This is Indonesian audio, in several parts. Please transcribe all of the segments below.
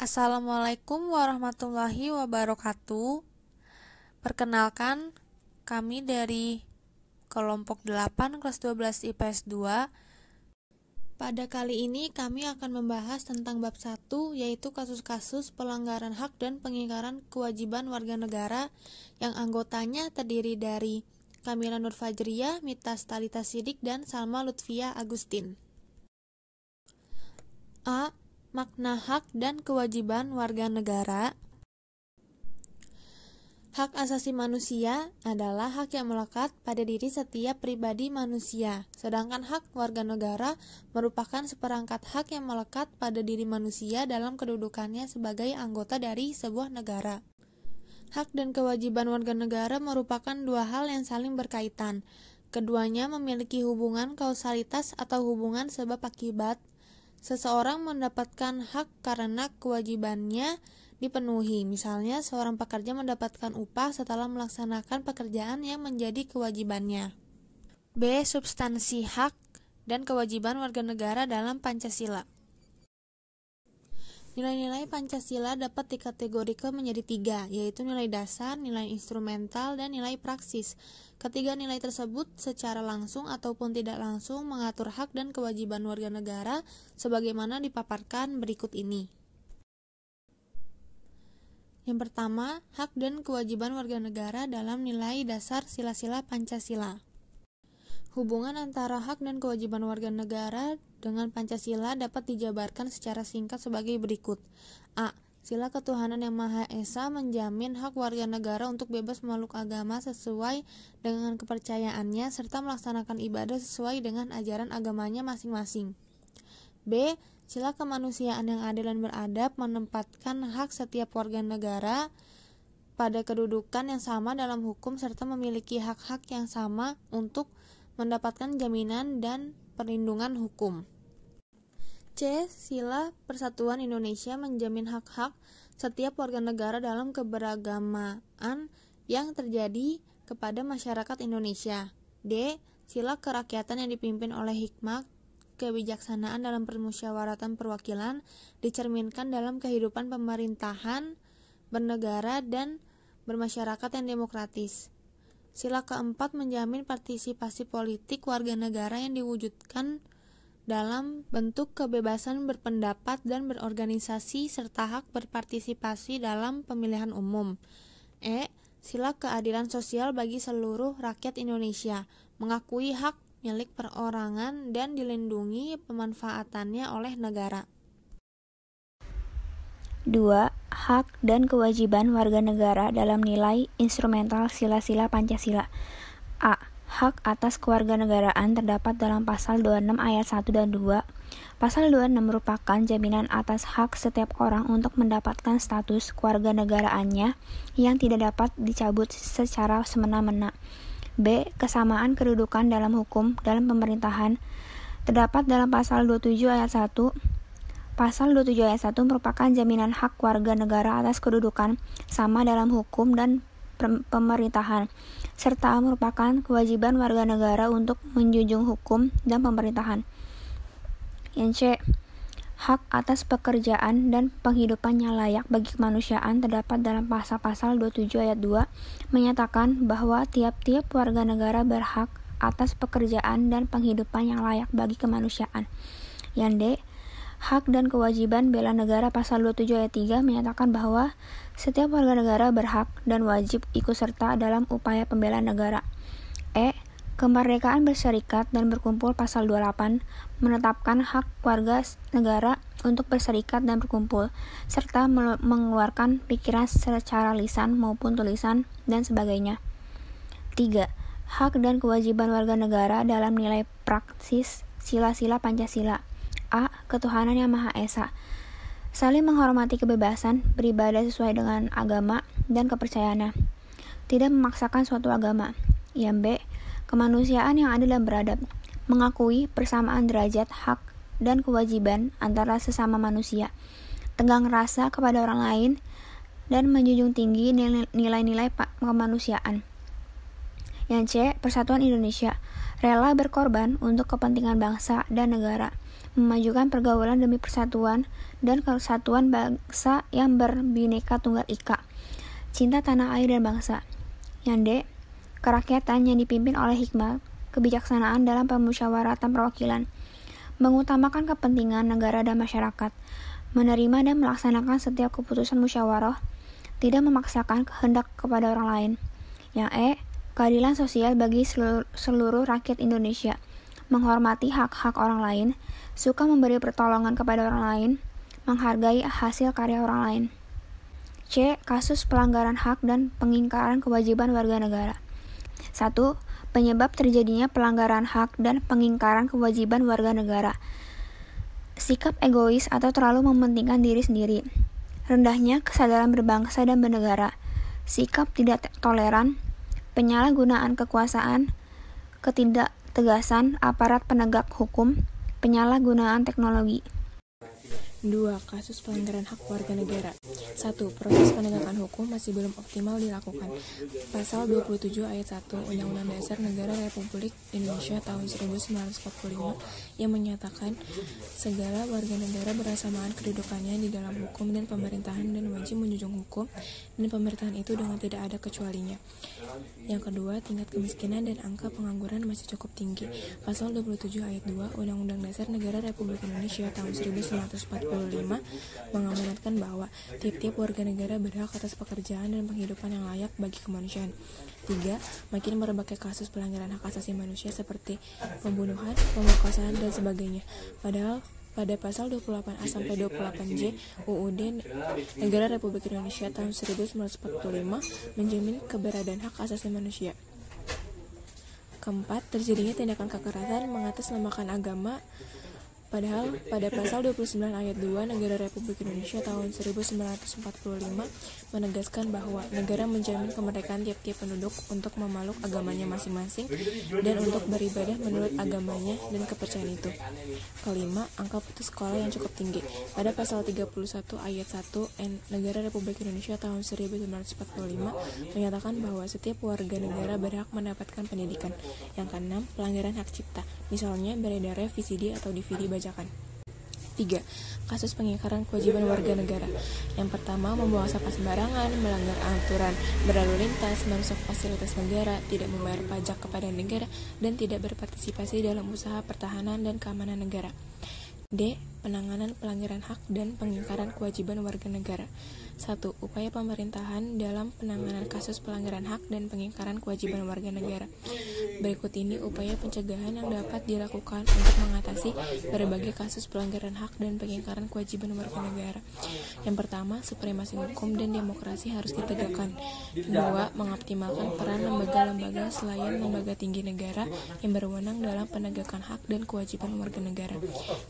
Assalamualaikum warahmatullahi wabarakatuh. Perkenalkan, kami dari kelompok 8 kelas 12 IPS 2. Pada kali ini kami akan membahas tentang bab 1, yaitu kasus-kasus pelanggaran hak dan pengingkaran kewajiban warga negara yang anggotanya terdiri dari Kamila Nur Fajriyah, Mita Stalita Sidik, dan Salma Lutfia Agustin. A. Makna hak dan kewajiban warga negara. Hak asasi manusia adalah hak yang melekat pada diri setiap pribadi manusia, sedangkan hak warga negara merupakan seperangkat hak yang melekat pada diri manusia dalam kedudukannya sebagai anggota dari sebuah negara. Hak dan kewajiban warga negara merupakan dua hal yang saling berkaitan. Keduanya memiliki hubungan kausalitas atau hubungan sebab akibat. Seseorang mendapatkan hak karena kewajibannya dipenuhi. Misalnya, seorang pekerja mendapatkan upah setelah melaksanakan pekerjaan yang menjadi kewajibannya. B. Substansi hak dan kewajiban warga negara dalam Pancasila. Nilai-nilai Pancasila dapat dikategorikan menjadi 3, yaitu nilai dasar, nilai instrumental, dan nilai praksis. Ketiga nilai tersebut secara langsung ataupun tidak langsung mengatur hak dan kewajiban warga negara sebagaimana dipaparkan berikut ini. Yang pertama, hak dan kewajiban warga negara dalam nilai dasar sila-sila Pancasila. Hubungan antara hak dan kewajiban warga negara dengan Pancasila dapat dijabarkan secara singkat sebagai berikut. A. Sila ketuhanan yang Maha Esa menjamin hak warga negara untuk bebas memeluk agama sesuai dengan kepercayaannya serta melaksanakan ibadah sesuai dengan ajaran agamanya masing-masing. B. Sila kemanusiaan yang adil dan beradab menempatkan hak setiap warga negara pada kedudukan yang sama dalam hukum serta memiliki hak-hak yang sama untuk mendapatkan jaminan dan perlindungan hukum. C. Sila Persatuan Indonesia menjamin hak-hak setiap warga negara dalam keberagamaan yang terjadi kepada masyarakat Indonesia. D. Sila Kerakyatan yang dipimpin oleh hikmah kebijaksanaan dalam permusyawaratan perwakilan dicerminkan dalam kehidupan pemerintahan, bernegara, dan bermasyarakat yang demokratis. Sila keempat menjamin partisipasi politik warga negara yang diwujudkan dalam bentuk kebebasan berpendapat dan berorganisasi serta hak berpartisipasi dalam pemilihan umum. E. Sila keadilan sosial bagi seluruh rakyat Indonesia, mengakui hak milik perorangan dan dilindungi pemanfaatannya oleh negara. 2. Hak dan kewajiban warga negara dalam nilai instrumental sila-sila Pancasila. A. Hak atas kewarganegaraan terdapat dalam pasal 26 ayat 1 dan 2. Pasal 26 merupakan jaminan atas hak setiap orang untuk mendapatkan status kewarganegaraannya yang tidak dapat dicabut secara semena-mena. B. Kesamaan kedudukan dalam hukum dalam pemerintahan terdapat dalam pasal 27 ayat 1. Pasal 27 ayat 1 merupakan jaminan hak warga negara atas kedudukan sama dalam hukum dan pemerintahan, serta merupakan kewajiban warga negara untuk menjunjung hukum dan pemerintahan. Yang C. Hak atas pekerjaan dan penghidupan yang layak bagi kemanusiaan terdapat dalam pasal 27 ayat 2 menyatakan bahwa tiap-tiap warga negara berhak atas pekerjaan dan penghidupan yang layak bagi kemanusiaan. Yang D. Hak dan kewajiban bela negara pasal 27 ayat 3 menyatakan bahwa setiap warga negara berhak dan wajib ikut serta dalam upaya pembelaan negara. E. Kemerdekaan berserikat dan berkumpul pasal 28 menetapkan hak warga negara untuk berserikat dan berkumpul, serta mengeluarkan pikiran secara lisan maupun tulisan dan sebagainya. 3. Hak dan kewajiban warga negara dalam nilai praksis sila-sila Pancasila. A. Ketuhanan yang Maha Esa, saling menghormati kebebasan beribadah sesuai dengan agama dan kepercayaannya, tidak memaksakan suatu agama. Yang B. Kemanusiaan yang adil dan beradab, mengakui persamaan derajat hak dan kewajiban antara sesama manusia, tegang rasa kepada orang lain, dan menjunjung tinggi nilai-nilai kemanusiaan. Yang C. Persatuan Indonesia, rela berkorban untuk kepentingan bangsa dan negara, memajukan pergaulan demi persatuan dan kesatuan bangsa yang berbineka tunggal ika, cinta tanah air dan bangsa. Yang D, kerakyatan yang dipimpin oleh hikmat, kebijaksanaan dalam permusyawaratan perwakilan, mengutamakan kepentingan negara dan masyarakat, menerima dan melaksanakan setiap keputusan musyawarah, tidak memaksakan kehendak kepada orang lain. Yang E, keadilan sosial bagi seluruh rakyat Indonesia, menghormati hak-hak orang lain, suka memberi pertolongan kepada orang lain, menghargai hasil karya orang lain. C, kasus pelanggaran hak dan pengingkaran kewajiban warga negara. 1. Penyebab terjadinya pelanggaran hak dan pengingkaran kewajiban warga negara. Sikap egois atau terlalu mementingkan diri sendiri. Rendahnya kesadaran berbangsa dan bernegara. Sikap tidak toleran, penyalahgunaan kekuasaan, ketidaktegasan aparat penegak hukum, penyalahgunaan teknologi. 2. Kasus pelanggaran hak warga negara. 1. Proses penegakan hukum masih belum optimal dilakukan. Pasal 27 ayat 1 Undang-Undang Dasar Negara Republik Indonesia tahun 1945 yang menyatakan segala warga negara bersamaan kedudukannya di dalam hukum dan pemerintahan dan wajib menjunjung hukum dan pemerintahan itu dengan tidak ada kecualinya. Yang kedua, tingkat kemiskinan dan angka pengangguran masih cukup tinggi. Pasal 27 ayat 2 Undang-Undang Dasar Negara Republik Indonesia tahun 1945 mengamanatkan bahwa tiap-tiap warga negara berhak atas pekerjaan dan penghidupan yang layak bagi kemanusiaan. 3. Makin merebaknya kasus pelanggaran hak asasi manusia seperti pembunuhan, pemerkosaan, dan sebagainya. Padahal pada pasal 28A sampai 28J UUD Negara Republik Indonesia tahun 1945 menjamin keberadaan hak asasi manusia. Keempat, terjadinya tindakan kekerasan mengatasnamakan agama. Padahal pada pasal 29 ayat 2 Negara Republik Indonesia tahun 1945 menegaskan bahwa negara menjamin kemerdekaan tiap-tiap penduduk untuk memeluk agamanya masing-masing dan untuk beribadah menurut agamanya dan kepercayaan itu. Kelima, angka putus sekolah yang cukup tinggi. Pada pasal 31 ayat 1 Negara Republik Indonesia tahun 1945 menyatakan bahwa setiap warga negara berhak mendapatkan pendidikan. Yang keenam, pelanggaran hak cipta, misalnya beredarnya VCD atau DVD bajakan. 3. Kasus pengingkaran kewajiban warga negara. Yang pertama, membuang sampah sembarangan, melanggar aturan berlalu lintas, merusak fasilitas negara, tidak membayar pajak kepada negara, dan tidak berpartisipasi dalam usaha pertahanan dan keamanan negara. D. Penanganan pelanggaran hak dan pengingkaran kewajiban warga negara. 1. Upaya pemerintahan dalam penanganan kasus pelanggaran hak dan pengingkaran kewajiban warga negara. Berikut ini upaya pencegahan yang dapat dilakukan untuk mengatasi berbagai kasus pelanggaran hak dan pengingkaran kewajiban warga negara. Yang pertama, supremasi hukum dan demokrasi harus ditegakkan. 2. Mengoptimalkan peran lembaga-lembaga selain lembaga tinggi negara yang berwenang dalam penegakan hak dan kewajiban warga negara.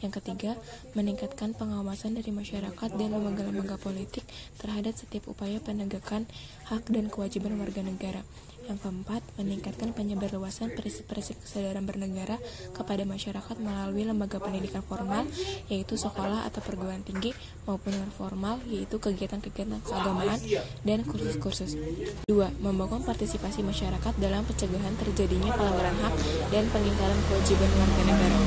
Yang ketiga, meningkatkan pengawasan dari masyarakat dan lembaga-lembaga politik terhadap setiap upaya penegakan hak dan kewajiban warga negara. Yang keempat, meningkatkan penyebarluasan prinsip-prinsip kesadaran bernegara kepada masyarakat melalui lembaga pendidikan formal, yaitu sekolah atau perguruan tinggi, maupun non formal, yaitu kegiatan-kegiatan keagamaan dan kursus-kursus. 2. Membangun partisipasi masyarakat dalam pencegahan terjadinya pelanggaran hak dan pengingkaran kewajiban warga negara.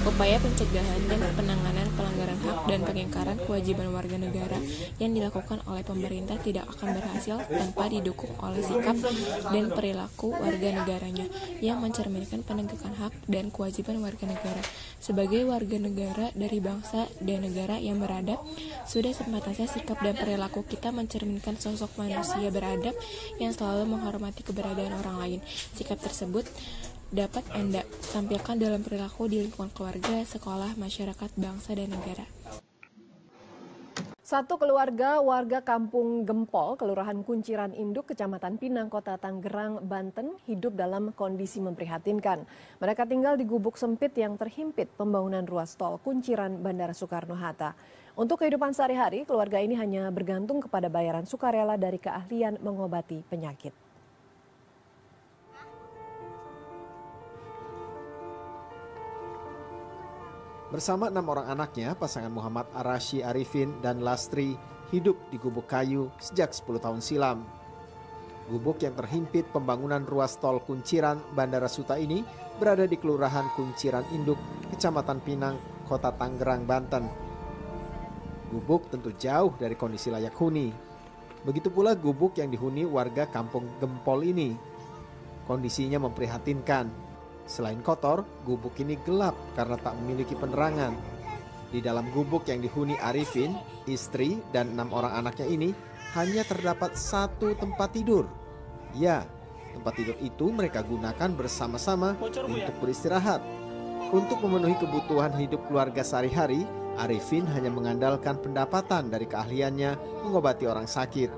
Upaya pencegahan dan penanganan pelanggaran hak dan pengingkaran kewajiban warga negara yang dilakukan oleh pemerintah tidak akan berhasil tanpa didukung oleh sikap dan perilaku warga negaranya yang mencerminkan penegakan hak dan kewajiban warga negara. Sebagai warga negara dari bangsa dan negara yang beradab, sudah sepantasnya sikap dan perilaku kita mencerminkan sosok manusia beradab yang selalu menghormati keberadaan orang lain. Sikap tersebut dapat Anda tampilkan dalam perilaku di lingkungan keluarga, sekolah, masyarakat, bangsa, dan negara. Satu keluarga warga Kampung Gempol, Kelurahan Kunciran Induk, Kecamatan Pinang, Kota Tangerang, Banten, hidup dalam kondisi memprihatinkan. Mereka tinggal di gubuk sempit yang terhimpit pembangunan ruas tol Kunciran Bandara Soekarno-Hatta. Untuk kehidupan sehari-hari, keluarga ini hanya bergantung kepada bayaran sukarela dari keahlian mengobati penyakit. Bersama 6 orang anaknya, pasangan Muhammad Arashi Arifin dan Lastri hidup di gubuk kayu sejak 10 tahun silam. Gubuk yang terhimpit pembangunan ruas tol Kunciran Bandara Suta ini berada di Kelurahan Kunciran Induk, Kecamatan Pinang, kota Tangerang, Banten. Gubuk tentu jauh dari kondisi layak huni. Begitu pula gubuk yang dihuni warga kampung Gempol ini. Kondisinya memprihatinkan. Selain kotor, gubuk ini gelap karena tak memiliki penerangan. Di dalam gubuk yang dihuni Arifin, istri, dan 6 orang anaknya ini hanya terdapat 1 tempat tidur. Ya, tempat tidur itu mereka gunakan bersama-sama untuk beristirahat. Untuk memenuhi kebutuhan hidup keluarga sehari-hari, Arifin hanya mengandalkan pendapatan dari keahliannya mengobati orang sakit.